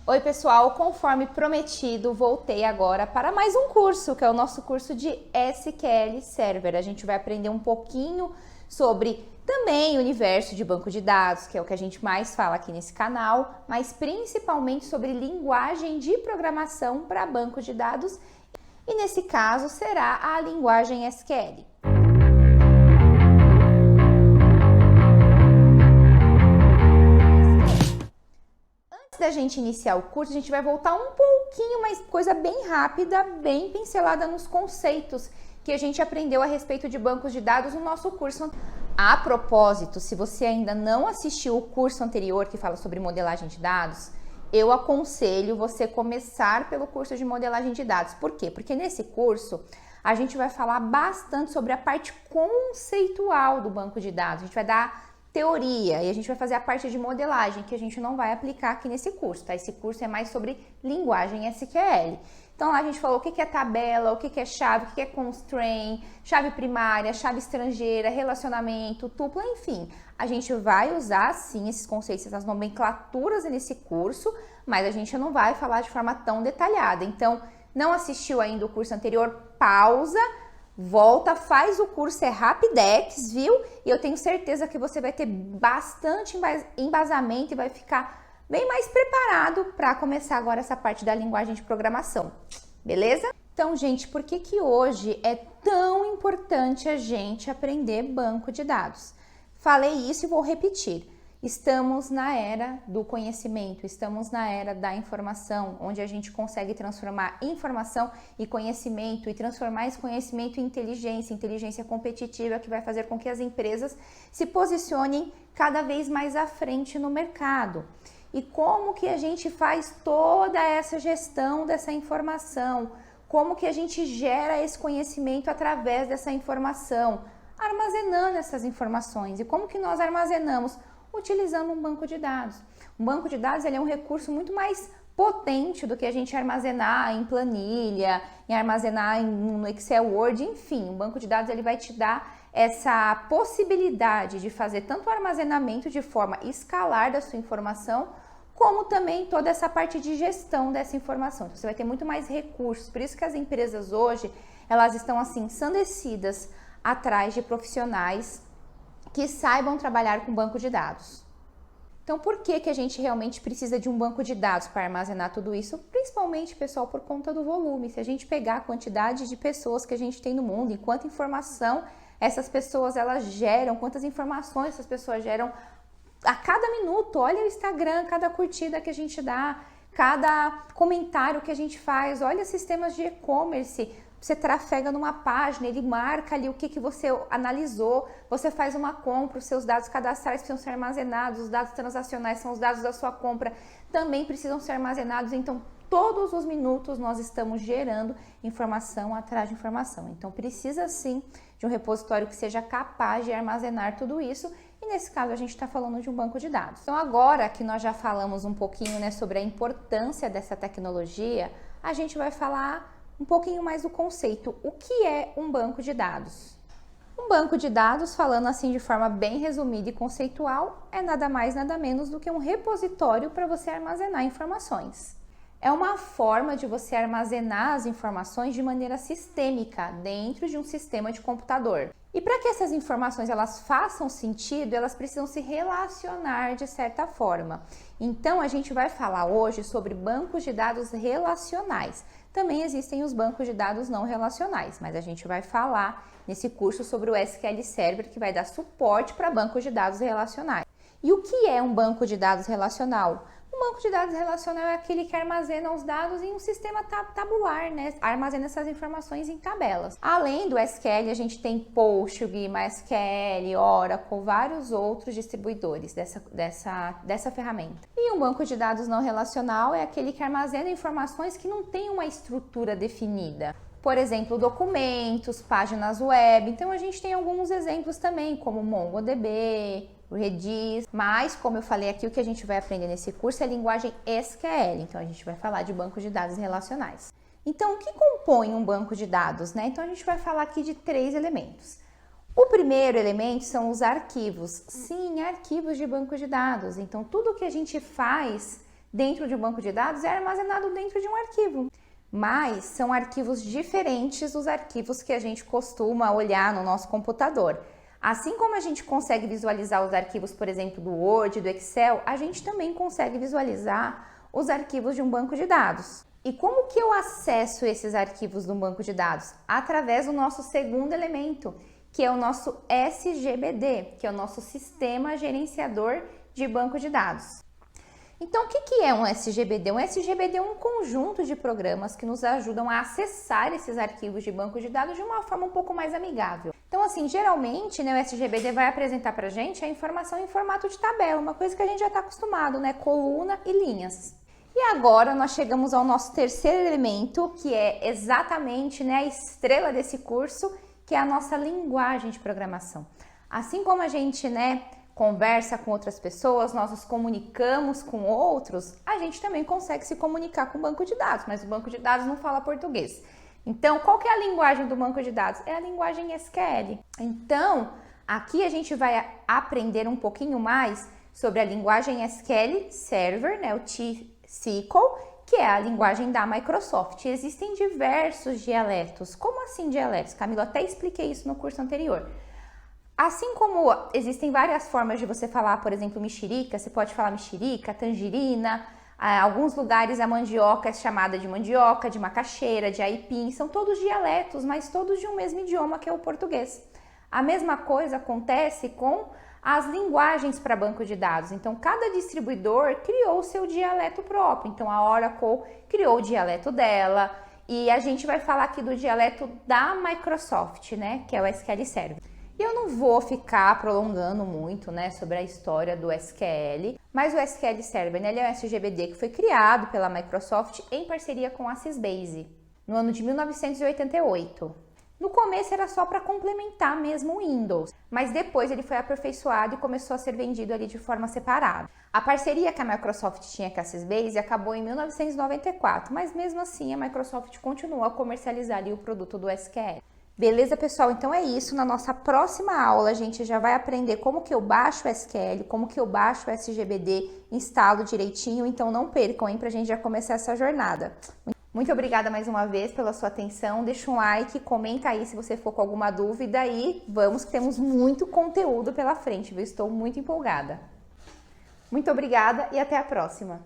Oi pessoal, conforme prometido, voltei agora para mais um curso, que é o nosso curso de SQL Server. A gente vai aprender um pouquinho sobre também o universo de banco de dados, que é o que a gente mais fala aqui nesse canal, mas principalmente sobre linguagem de programação para banco de dados, e nesse caso será a linguagem SQL. Antes da gente iniciar o curso, a gente vai voltar um pouquinho, mas coisa bem rápida, bem pincelada nos conceitos que a gente aprendeu a respeito de bancos de dados no nosso curso. A propósito, se você ainda não assistiu o curso anterior que fala sobre modelagem de dados, eu aconselho você começar pelo curso de modelagem de dados. Por quê? Porque nesse curso a gente vai falar bastante sobre a parte conceitual do banco de dados. A gente vai dar teoria e a gente vai fazer a parte de modelagem que a gente não vai aplicar aqui nesse curso, tá? Esse curso é mais sobre linguagem SQL. Então lá a gente falou o que é tabela, o que é chave, o que é constraint, chave primária, chave estrangeira, relacionamento, tupla, enfim. A gente vai usar sim esses conceitos, essas nomenclaturas nesse curso, mas a gente não vai falar de forma tão detalhada. Então, não assistiu ainda o curso anterior, pausa, volta, faz o curso, é rapidex, viu? E eu tenho certeza que você vai ter bastante embasamento e vai ficar bem mais preparado para começar agora essa parte da linguagem de programação, beleza? Então, gente, por que hoje é tão importante a gente aprender banco de dados? Falei isso e vou repetir. Estamos na era do conhecimento, estamos na era da informação, onde a gente consegue transformar informação e conhecimento e transformar esse conhecimento em inteligência, inteligência competitiva que vai fazer com que as empresas se posicionem cada vez mais à frente no mercado. E como que a gente faz toda essa gestão dessa informação? Como que a gente gera esse conhecimento através dessa informação? Armazenando essas informações. E como que nós armazenamos? Utilizando um banco de dados. Um banco de dados ele é um recurso muito mais potente do que a gente armazenar em planilha, em armazenar no Excel, Word, enfim. Um banco de dados ele vai te dar essa possibilidade de fazer tanto o armazenamento de forma escalar da sua informação, como também toda essa parte de gestão dessa informação. Então, você vai ter muito mais recursos. Por isso que as empresas hoje, elas estão assim, ensandecidas atrás de profissionais que saibam trabalhar com banco de dados. Então, por que a gente realmente precisa de um banco de dados para armazenar tudo isso? Principalmente, pessoal, por conta do volume. Se a gente pegar a quantidade de pessoas que a gente tem no mundo e quanta informação essas pessoas elas geram, quantas informações essas pessoas geram a cada minuto. Olha o Instagram, cada curtida que a gente dá, cada comentário que a gente faz. Olha sistemas de e-commerce. Você trafega numa página, ele marca ali o que você analisou, você faz uma compra, os seus dados cadastrais precisam ser armazenados, os dados transacionais são os dados da sua compra, também precisam ser armazenados. Então, todos os minutos nós estamos gerando informação atrás de informação. Então, precisa sim de um repositório que seja capaz de armazenar tudo isso. E nesse caso, a gente está falando de um banco de dados. Então, agora que nós já falamos um pouquinho, né, sobre a importância dessa tecnologia, a gente vai falar um pouquinho mais do conceito. O que é um banco de dados? Um banco de dados, falando assim de forma bem resumida e conceitual, é nada mais, nada menos do que um repositório para você armazenar informações. É uma forma de você armazenar as informações de maneira sistêmica dentro de um sistema de computador. E para que essas informações elas façam sentido, elas precisam se relacionar de certa forma. Então, a gente vai falar hoje sobre bancos de dados relacionais. Também existem os bancos de dados não relacionais, mas a gente vai falar nesse curso sobre o SQL Server, que vai dar suporte para bancos de dados relacionais. E o que é um banco de dados relacional? Um banco de dados relacional é aquele que armazena os dados em um sistema tabular, né? Armazena essas informações em tabelas. Além do SQL, a gente tem Postgre, MySQL, Oracle, vários outros distribuidores dessa ferramenta. E um banco de dados não relacional é aquele que armazena informações que não têm uma estrutura definida. Por exemplo, documentos, páginas web. Então, a gente tem alguns exemplos também, como MongoDB, Redis, mas como eu falei aqui, o que a gente vai aprender nesse curso é a linguagem SQL, então a gente vai falar de bancos de dados relacionais. Então, o que compõe um banco de dados, né? Então, a gente vai falar aqui de 3 elementos. O primeiro elemento são os arquivos. Sim, arquivos de banco de dados. Então, tudo que a gente faz dentro de um banco de dados é armazenado dentro de um arquivo. Mas são arquivos diferentes dos arquivos que a gente costuma olhar no nosso computador. Assim como a gente consegue visualizar os arquivos, por exemplo, do Word, do Excel, a gente também consegue visualizar os arquivos de um banco de dados. E como que eu acesso esses arquivos do banco de dados? Através do nosso segundo elemento, que é o nosso SGBD, que é o nosso Sistema Gerenciador de Banco de Dados. Então, o que é um SGBD? Um SGBD é um conjunto de programas que nos ajudam a acessar esses arquivos de banco de dados de uma forma um pouco mais amigável. Então, assim, geralmente, né, o SGBD vai apresentar para a gente a informação em formato de tabela, uma coisa que a gente já está acostumado, né? Coluna e linhas. E agora nós chegamos ao nosso terceiro elemento, que é exatamente, né, a estrela desse curso, que é a nossa linguagem de programação. Assim como a gente, né, conversa com outras pessoas, nós nos comunicamos com outros, a gente também consegue se comunicar com o banco de dados, mas o banco de dados não fala português. Então, qual que é a linguagem do banco de dados? É a linguagem SQL. Então, aqui a gente vai aprender um pouquinho mais sobre a linguagem SQL Server, né, o T-SQL, que é a linguagem da Microsoft. Existem diversos dialetos. Como assim dialetos? Camila, até expliquei isso no curso anterior. Assim como existem várias formas de você falar, por exemplo, mexerica, você pode falar mexerica, tangerina, alguns lugares a mandioca é chamada de mandioca, de macaxeira, de aipim, são todos dialetos, mas todos de um mesmo idioma que é o português. A mesma coisa acontece com as linguagens para banco de dados. Então, cada distribuidor criou o seu dialeto próprio. Então, a Oracle criou o dialeto dela e a gente vai falar aqui do dialeto da Microsoft, né, que é o SQL Server. E eu não vou ficar prolongando muito, né, sobre a história do SQL, mas o SQL Server, né, ele é um SGBD que foi criado pela Microsoft em parceria com a Sysbase, no ano de 1988. No começo era só para complementar mesmo o Windows, mas depois ele foi aperfeiçoado e começou a ser vendido ali de forma separada. A parceria que a Microsoft tinha com a Sysbase acabou em 1994, mas mesmo assim a Microsoft continuou a comercializar ali o produto do SQL. Beleza, pessoal? Então é isso. Na nossa próxima aula a gente já vai aprender como que eu baixo o SQL, como que eu baixo o SGBD, instalo direitinho. Então não percam, hein, pra gente já começar essa jornada. Muito obrigada mais uma vez pela sua atenção. Deixa um like, comenta aí se você for com alguma dúvida e vamos que temos muito conteúdo pela frente, viu? Estou muito empolgada. Muito obrigada e até a próxima.